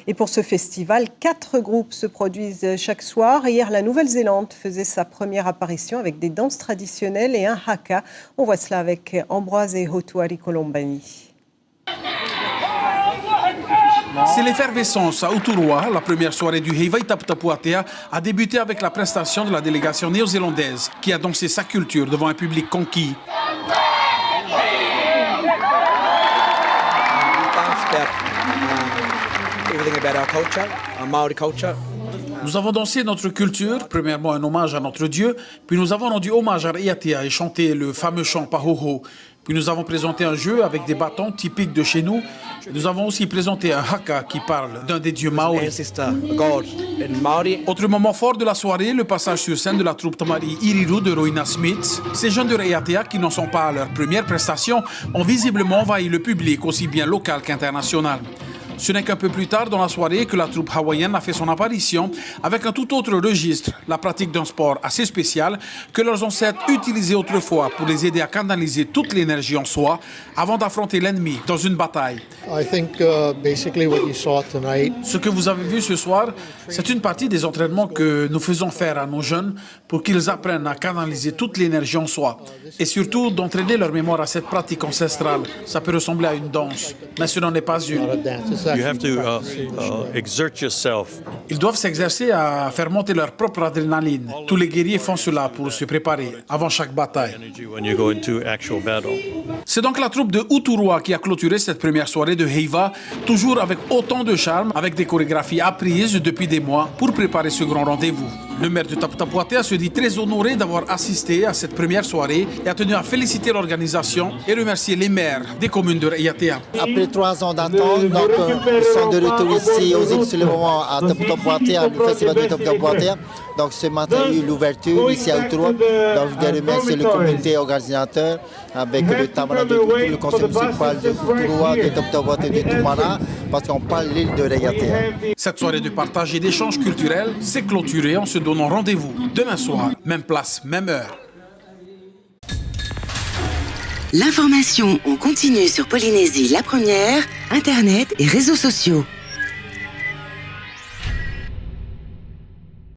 Et pour ce festival, 4 groupes se produisent chaque soir. Hier, la Nouvelle-Zélande faisait sa première apparition avec des danses traditionnelles et un haka. On voit cela avec Ambroise et Hotuari Colombani. C'est l'effervescence à Uturua. La première soirée du Heiva Itaputapuatea a débuté avec la prestation de la délégation néo-zélandaise qui a dansé sa culture devant un public conquis. Nous avons dansé notre culture, premièrement un hommage à notre Dieu, puis nous avons rendu hommage à Raiatea et chanté le fameux chant Pahoho. Puis nous avons présenté un jeu avec des bâtons typiques de chez nous. Nous avons aussi présenté un haka qui parle d'un des dieux maoris. Autre moment fort de la soirée, le passage sur scène de la troupe Tamari Iriru de Roina Smith. Ces jeunes de Raiatea, qui n'en sont pas à leur première prestation, ont visiblement envahi le public, aussi bien local qu'international. Ce n'est qu'un peu plus tard dans la soirée que la troupe hawaïenne a fait son apparition avec un tout autre registre, la pratique d'un sport assez spécial que leurs ancêtres utilisaient autrefois pour les aider à canaliser toute l'énergie en soi avant d'affronter l'ennemi dans une bataille. Ce que vous avez vu ce soir, c'est une partie des entraînements que nous faisons faire à nos jeunes pour qu'ils apprennent à canaliser toute l'énergie en soi et surtout d'entraîner leur mémoire à cette pratique ancestrale. Ça peut ressembler à une danse, mais ce n'en est pas une. You have to exert yourself. Ils doivent s'exercer à faire monter leur propre adrénaline. Tous les guerriers font cela pour se préparer avant chaque bataille. When you go into actual battle. C'est donc la troupe de Uturua qui a clôturé cette première soirée de Heiva, toujours avec autant de charme, avec des chorégraphies apprises depuis des mois pour préparer ce grand rendez-vous. Le maire de Taputapuatea se dit très honoré d'avoir assisté à cette première soirée et a tenu à féliciter l'organisation et remercier les maires des communes de Raiatea. Après 3 ans d'attente, ils sont de retour ici aux îles sur le moment à Taputapuatea, le festival de Taputapuatea. Donc ce matin, il y a eu l'ouverture ici à Uturua. Donc je voudrais remercier le comité organisateur avec le Tamara de Tutu, le conseil municipal de Uturua, de Taputapuatea, de Tumana, parce qu'on parle l'île de Raiatea. Cette soirée de partage et d'échange culturel s'est clôturée en se donnant rendez-vous demain soir, même place, même heure. L'information en continu sur Polynésie la première, Internet et réseaux sociaux.